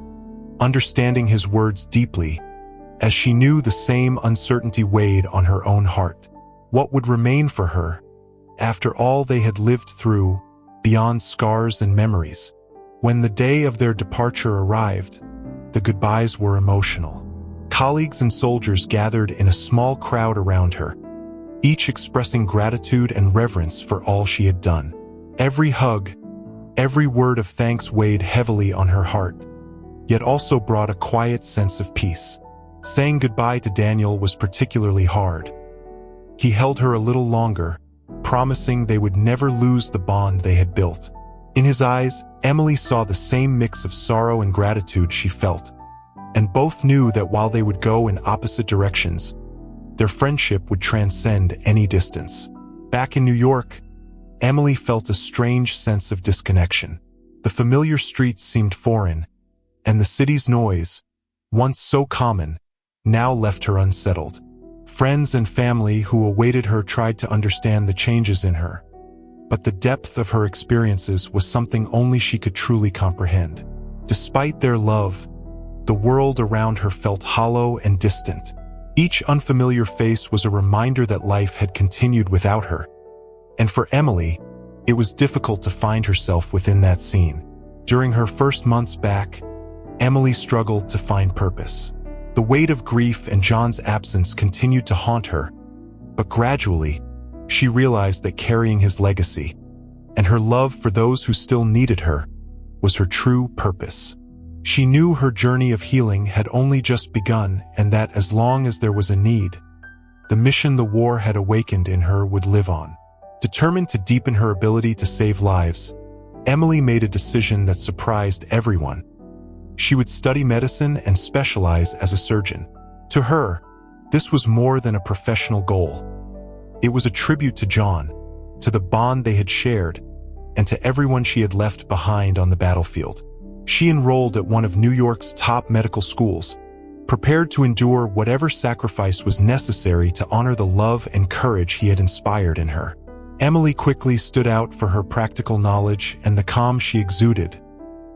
understanding his words deeply, as she knew the same uncertainty weighed on her own heart. What would remain for her, after all they had lived through, beyond scars and memories? When the day of their departure arrived, the goodbyes were emotional. Colleagues and soldiers gathered in a small crowd around her, each expressing gratitude and reverence for all she had done. Every hug, every word of thanks weighed heavily on her heart, yet also brought a quiet sense of peace. Saying goodbye to Daniel was particularly hard. He held her a little longer, promising they would never lose the bond they had built. In his eyes, Emily saw the same mix of sorrow and gratitude she felt, and both knew that while they would go in opposite directions, their friendship would transcend any distance. Back in New York, Emily felt a strange sense of disconnection. The familiar streets seemed foreign, and the city's noise, once so common, now left her unsettled. Friends and family who awaited her tried to understand the changes in her, but the depth of her experiences was something only she could truly comprehend. Despite their love, the world around her felt hollow and distant. Each unfamiliar face was a reminder that life had continued without her, and for Emily, it was difficult to find herself within that scene. During her first months back, Emily struggled to find purpose. The weight of grief and John's absence continued to haunt her, but gradually, she realized that carrying his legacy and her love for those who still needed her was her true purpose. She knew her journey of healing had only just begun, and that as long as there was a need, the mission the war had awakened in her would live on. Determined to deepen her ability to save lives, Emily made a decision that surprised everyone. She would study medicine and specialize as a surgeon. To her, this was more than a professional goal. It was a tribute to John, to the bond they had shared, and to everyone she had left behind on the battlefield. She enrolled at one of New York's top medical schools, prepared to endure whatever sacrifice was necessary to honor the love and courage he had inspired in her. Emily quickly stood out for her practical knowledge and the calm she exuded,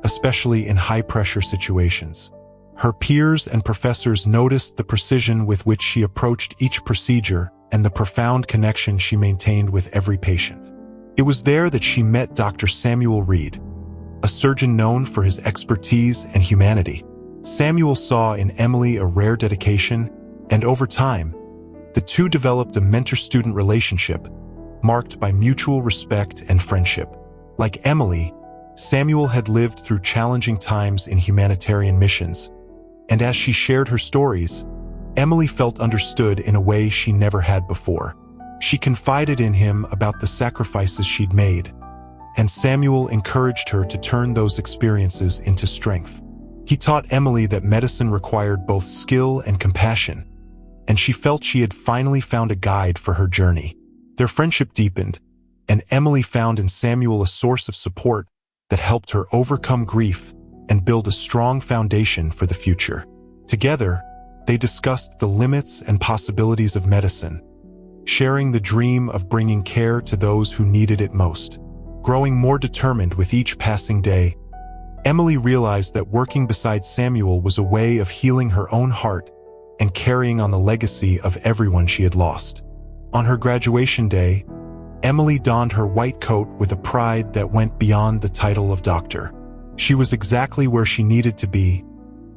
especially in high-pressure situations. Her peers and professors noticed the precision with which she approached each procedure and the profound connection she maintained with every patient. It was there that she met Dr. Samuel Reed, a surgeon known for his expertise and humanity. Samuel saw in Emily a rare dedication, and over time, the two developed a mentor-student relationship marked by mutual respect and friendship. Like Emily, Samuel had lived through challenging times in humanitarian missions, and as she shared her stories, Emily felt understood in a way she never had before. She confided in him about the sacrifices she'd made, and Samuel encouraged her to turn those experiences into strength. He taught Emily that medicine required both skill and compassion, and she felt she had finally found a guide for her journey. Their friendship deepened, and Emily found in Samuel a source of support that helped her overcome grief and build a strong foundation for the future. Together, they discussed the limits and possibilities of medicine, sharing the dream of bringing care to those who needed it most. Growing more determined with each passing day, Emily realized that working beside Samuel was a way of healing her own heart and carrying on the legacy of everyone she had lost. On her graduation day, Emily donned her white coat with a pride that went beyond the title of doctor. She was exactly where she needed to be,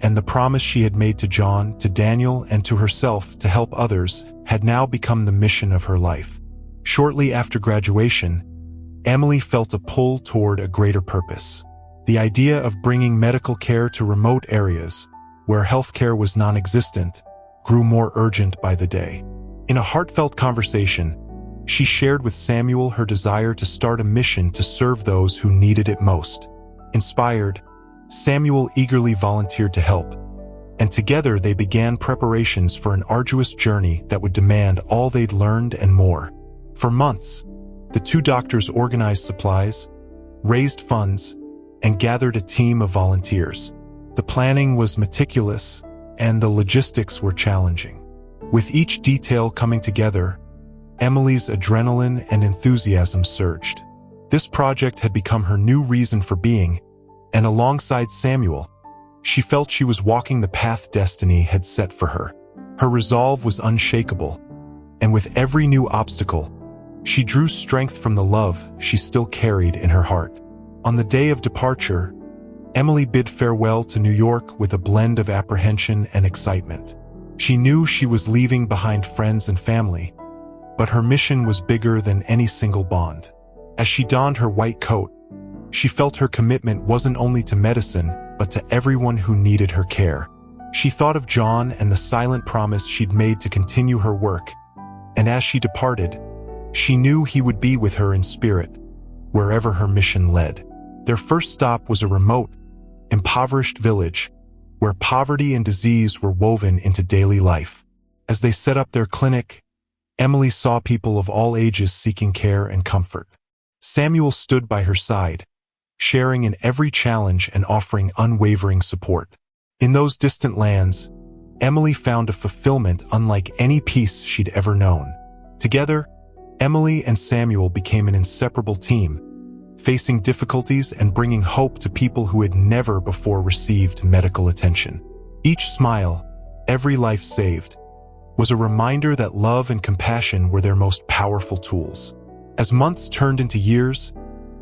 and the promise she had made to John, to Daniel, and to herself to help others had now become the mission of her life. Shortly after graduation, Emily felt a pull toward a greater purpose. The idea of bringing medical care to remote areas, where healthcare was non-existent, grew more urgent by the day. In a heartfelt conversation, she shared with Samuel her desire to start a mission to serve those who needed it most. Inspired, Samuel eagerly volunteered to help, and together they began preparations for an arduous journey that would demand all they'd learned and more. For months, the two doctors organized supplies, raised funds, and gathered a team of volunteers. The planning was meticulous, and the logistics were challenging. With each detail coming together, Emily's adrenaline and enthusiasm surged. This project had become her new reason for being, and alongside Samuel, she felt she was walking the path destiny had set for her. Her resolve was unshakable, and with every new obstacle, she drew strength from the love she still carried in her heart. On the day of departure, Emily bid farewell to New York with a blend of apprehension and excitement. She knew she was leaving behind friends and family, but her mission was bigger than any single bond. As she donned her white coat, she felt her commitment wasn't only to medicine, but to everyone who needed her care. She thought of John and the silent promise she'd made to continue her work, and as she departed, she knew he would be with her in spirit, wherever her mission led. Their first stop was a remote, impoverished village, where poverty and disease were woven into daily life. As they set up their clinic, Emily saw people of all ages seeking care and comfort. Samuel stood by her side, sharing in every challenge and offering unwavering support. In those distant lands, Emily found a fulfillment unlike any peace she'd ever known. Together, Emily and Samuel became an inseparable team, facing difficulties and bringing hope to people who had never before received medical attention. Each smile, every life saved, was a reminder that love and compassion were their most powerful tools. As months turned into years,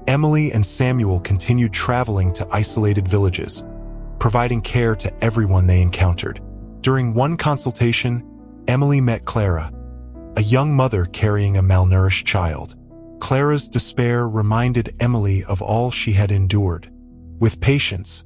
Emily and Samuel continued traveling to isolated villages, providing care to everyone they encountered. During one consultation, Emily met Clara, a young mother carrying a malnourished child. Clara's despair reminded Emily of all she had endured. With patience,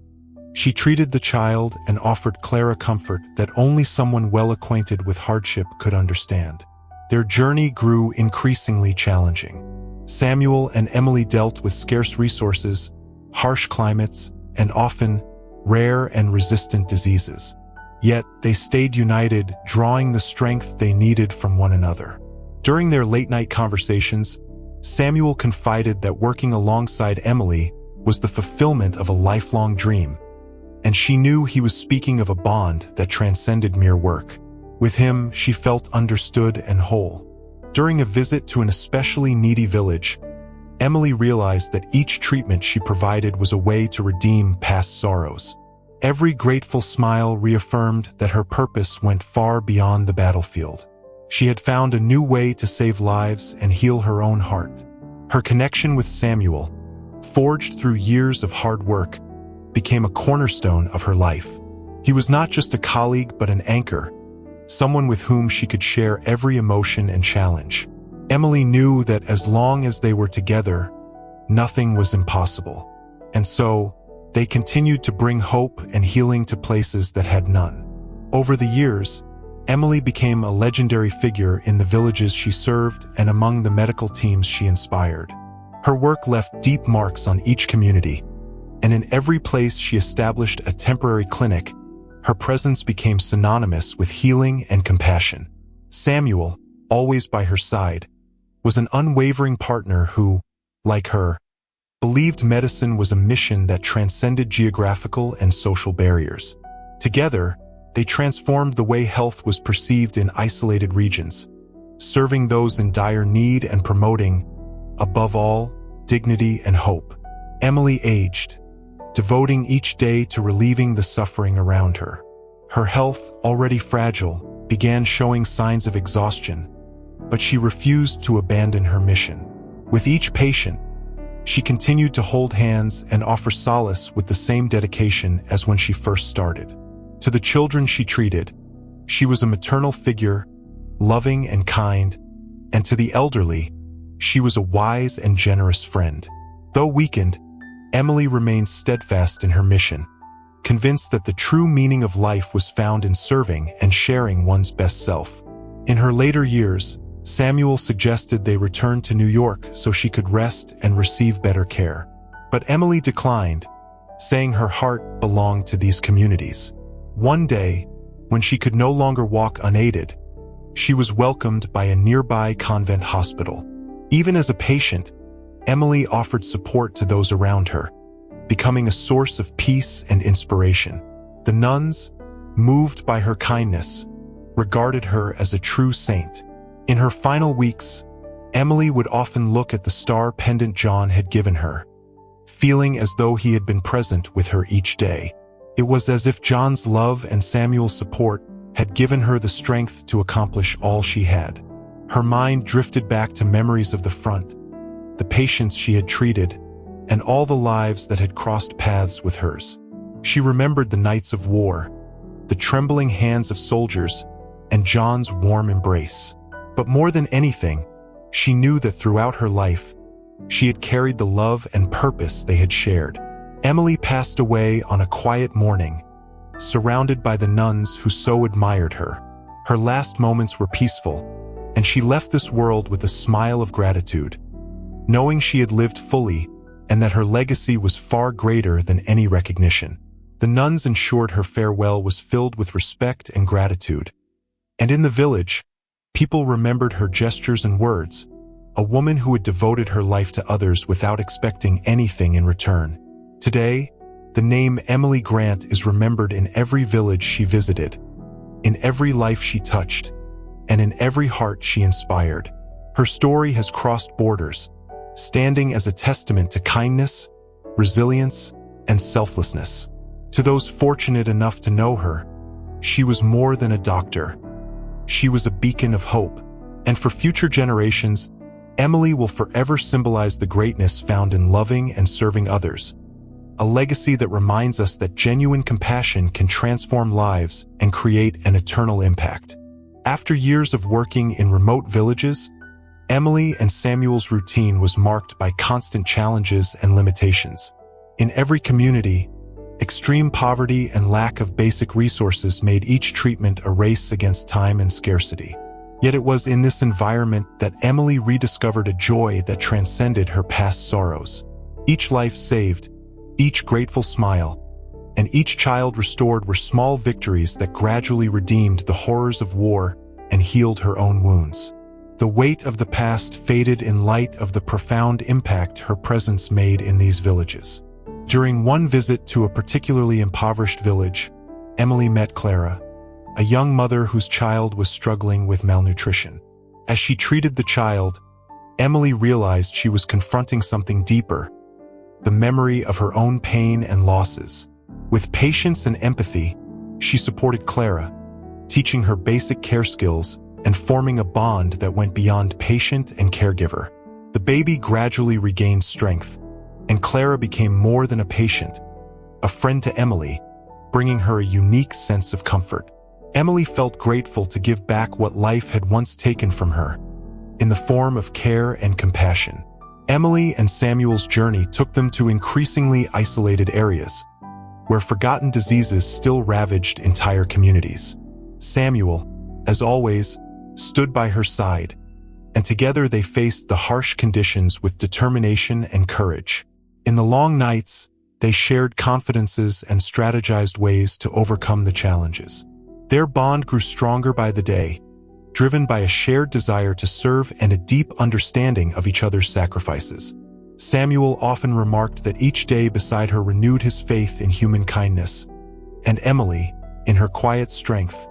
she treated the child and offered Clara comfort that only someone well acquainted with hardship could understand. Their journey grew increasingly challenging. Samuel and Emily dealt with scarce resources, harsh climates, and often rare and resistant diseases. Yet they stayed united, drawing the strength they needed from one another. During their late-night conversations, Samuel confided that working alongside Emily was the fulfillment of a lifelong dream, and she knew he was speaking of a bond that transcended mere work. With him, she felt understood and whole. During a visit to an especially needy village, Emily realized that each treatment she provided was a way to redeem past sorrows. Every grateful smile reaffirmed that her purpose went far beyond the battlefield. She had found a new way to save lives and heal her own heart. Her connection with Samuel, forged through years of hard work, became a cornerstone of her life. He was not just a colleague but an anchor, someone with whom she could share every emotion and challenge. Emily knew that as long as they were together, nothing was impossible. And so, they continued to bring hope and healing to places that had none. Over the years, Emily became a legendary figure in the villages she served and among the medical teams she inspired. Her work left deep marks on each community, and in every place she established a temporary clinic, her presence became synonymous with healing and compassion. Samuel, always by her side, was an unwavering partner who, like her, believed medicine was a mission that transcended geographical and social barriers. Together, they transformed the way health was perceived in isolated regions, serving those in dire need and promoting, above all, dignity and hope. Emily aged, devoting each day to relieving the suffering around her. Her health, already fragile, began showing signs of exhaustion, but she refused to abandon her mission. With each patient, she continued to hold hands and offer solace with the same dedication as when she first started. To the children she treated, she was a maternal figure, loving and kind, and to the elderly, she was a wise and generous friend. Though weakened, Emily remained steadfast in her mission, convinced that the true meaning of life was found in serving and sharing one's best self. In her later years, Samuel suggested they return to New York so she could rest and receive better care. But Emily declined, saying her heart belonged to these communities. One day, when she could no longer walk unaided, she was welcomed by a nearby convent hospital. Even as a patient, Emily offered support to those around her, becoming a source of peace and inspiration. The nuns, moved by her kindness, regarded her as a true saint. In her final weeks, Emily would often look at the star pendant John had given her, feeling as though he had been present with her each day. It was as if John's love and Samuel's support had given her the strength to accomplish all she had. Her mind drifted back to memories of the front, the patients she had treated, and all the lives that had crossed paths with hers. She remembered the nights of war, the trembling hands of soldiers, and John's warm embrace. But more than anything, she knew that throughout her life, she had carried the love and purpose they had shared. Emily passed away on a quiet morning, surrounded by the nuns who so admired her. Her last moments were peaceful, and she left this world with a smile of gratitude, knowing she had lived fully and that her legacy was far greater than any recognition. The nuns ensured her farewell was filled with respect and gratitude. And in the village, people remembered her gestures and words, a woman who had devoted her life to others without expecting anything in return. Today, the name Emily Grant is remembered in every village she visited, in every life she touched, and in every heart she inspired. Her story has crossed borders, standing as a testament to kindness, resilience, and selflessness. To those fortunate enough to know her, she was more than a doctor. She was a beacon of hope, and for future generations, Emily will forever symbolize the greatness found in loving and serving others, a legacy that reminds us that genuine compassion can transform lives and create an eternal impact. After years of working in remote villages, Emily and Samuel's routine was marked by constant challenges and limitations. In every community, extreme poverty and lack of basic resources made each treatment a race against time and scarcity. Yet it was in this environment that Emily rediscovered a joy that transcended her past sorrows. Each life saved, each grateful smile, and each child restored were small victories that gradually redeemed the horrors of war and healed her own wounds. The weight of the past faded in light of the profound impact her presence made in these villages. During one visit to a particularly impoverished village, Emily met Clara, a young mother whose child was struggling with malnutrition. As she treated the child, Emily realized she was confronting something deeper, the memory of her own pain and losses. With patience and empathy, she supported Clara, teaching her basic care skills and forming a bond that went beyond patient and caregiver. The baby gradually regained strength, and Clara became more than a patient, a friend to Emily, bringing her a unique sense of comfort. Emily felt grateful to give back what life had once taken from her, in the form of care and compassion. Emily and Samuel's journey took them to increasingly isolated areas, where forgotten diseases still ravaged entire communities. Samuel, as always, stood by her side, and together they faced the harsh conditions with determination and courage. In the long nights, they shared confidences and strategized ways to overcome the challenges. Their bond grew stronger by the day, driven by a shared desire to serve and a deep understanding of each other's sacrifices. Samuel often remarked that each day beside her renewed his faith in human kindness, and Emily, in her quiet strength,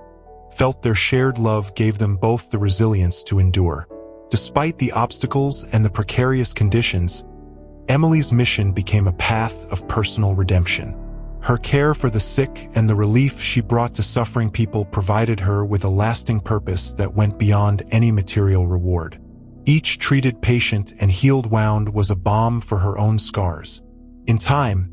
felt their shared love gave them both the resilience to endure. Despite the obstacles and the precarious conditions, Emily's mission became a path of personal redemption. Her care for the sick and the relief she brought to suffering people provided her with a lasting purpose that went beyond any material reward. Each treated patient and healed wound was a balm for her own scars. In time,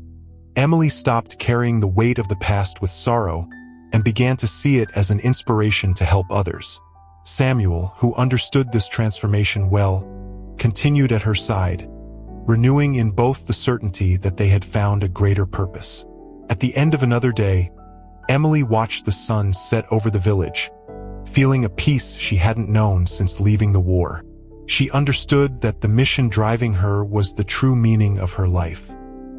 Emily stopped carrying the weight of the past with sorrow and began to see it as an inspiration to help others. Samuel, who understood this transformation well, continued at her side, renewing in both the certainty that they had found a greater purpose. At the end of another day, Emily watched the sun set over the village, feeling a peace she hadn't known since leaving the war. She understood that the mission driving her was the true meaning of her life.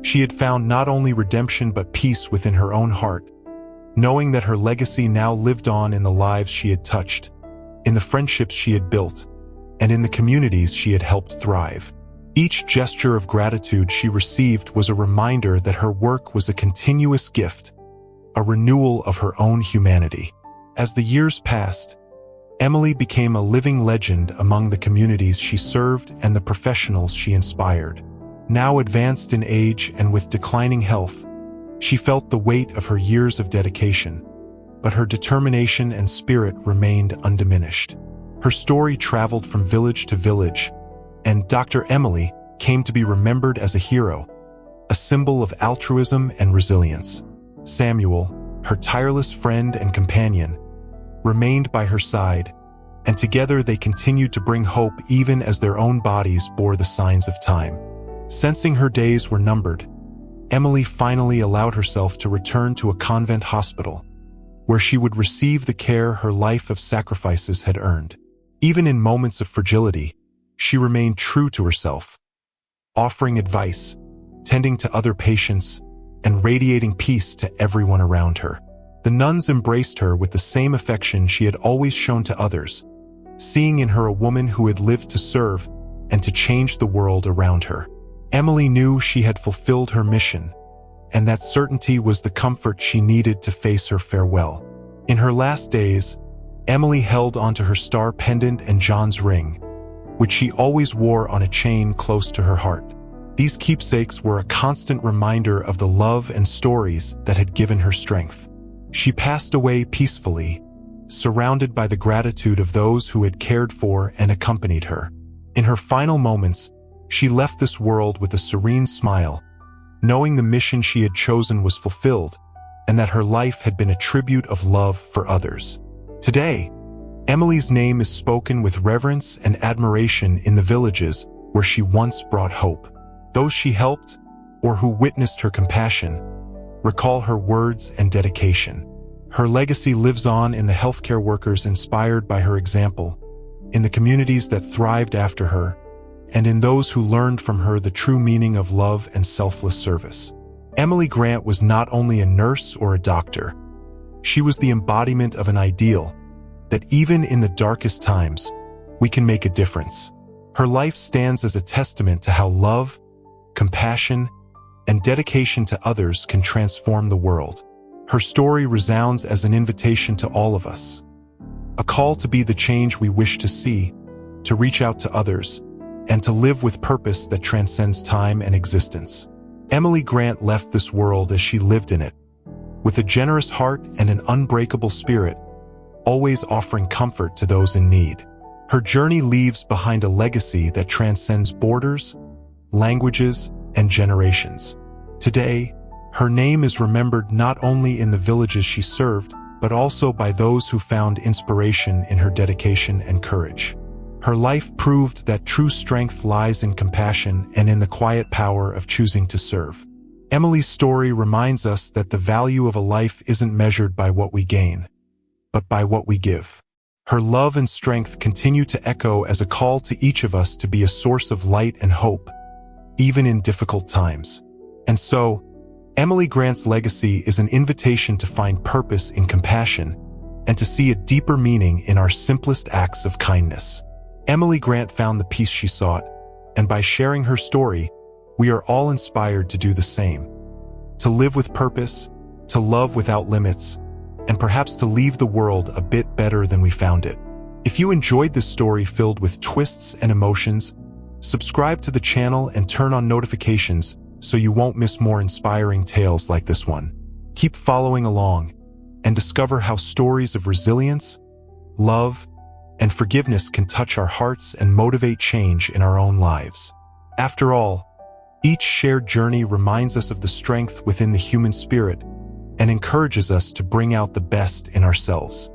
She had found not only redemption but peace within her own heart, knowing that her legacy now lived on in the lives she had touched, in the friendships she had built, and in the communities she had helped thrive. Each gesture of gratitude she received was a reminder that her work was a continuous gift, a renewal of her own humanity. As the years passed, Emily became a living legend among the communities she served and the professionals she inspired. Now advanced in age and with declining health, she felt the weight of her years of dedication, but her determination and spirit remained undiminished. Her story traveled from village to village, and Dr. Emily came to be remembered as a hero, a symbol of altruism and resilience. Samuel, her tireless friend and companion, remained by her side, and together they continued to bring hope even as their own bodies bore the signs of time. Sensing her days were numbered, Emily finally allowed herself to return to a convent hospital, where she would receive the care her life of sacrifices had earned. Even in moments of fragility, she remained true to herself, offering advice, tending to other patients, and radiating peace to everyone around her. The nuns embraced her with the same affection she had always shown to others, seeing in her a woman who had lived to serve and to change the world around her. Emily knew she had fulfilled her mission, and that certainty was the comfort she needed to face her farewell. In her last days, Emily held onto her star pendant and John's ring, which she always wore on a chain close to her heart. These keepsakes were a constant reminder of the love and stories that had given her strength. She passed away peacefully, surrounded by the gratitude of those who had cared for and accompanied her. In her final moments, she left this world with a serene smile, knowing the mission she had chosen was fulfilled and that her life had been a tribute of love for others. Today, Emily's name is spoken with reverence and admiration in the villages where she once brought hope. Those she helped, or who witnessed her compassion, recall her words and dedication. Her legacy lives on in the healthcare workers inspired by her example, in the communities that thrived after her, and in those who learned from her the true meaning of love and selfless service. Emily Grant was not only a nurse or a doctor. She was the embodiment of an ideal that even in the darkest times, we can make a difference. Her life stands as a testament to how love, compassion, and dedication to others can transform the world. Her story resounds as an invitation to all of us, a call to be the change we wish to see, to reach out to others, and to live with purpose that transcends time and existence. Emily Grant left this world as she lived in it, with a generous heart and an unbreakable spirit, always offering comfort to those in need. Her journey leaves behind a legacy that transcends borders, languages, and generations. Today, her name is remembered not only in the villages she served, but also by those who found inspiration in her dedication and courage. Her life proved that true strength lies in compassion and in the quiet power of choosing to serve. Emily's story reminds us that the value of a life isn't measured by what we gain, but by what we give. Her love and strength continue to echo as a call to each of us to be a source of light and hope, even in difficult times. And so, Emily Grant's legacy is an invitation to find purpose in compassion and to see a deeper meaning in our simplest acts of kindness. Emily Grant found the peace she sought, and by sharing her story, we are all inspired to do the same. To live with purpose, to love without limits, and perhaps to leave the world a bit better than we found it. If you enjoyed this story filled with twists and emotions, subscribe to the channel and turn on notifications so you won't miss more inspiring tales like this one. Keep following along and discover how stories of resilience, love, and forgiveness can touch our hearts and motivate change in our own lives. After all, each shared journey reminds us of the strength within the human spirit and encourages us to bring out the best in ourselves.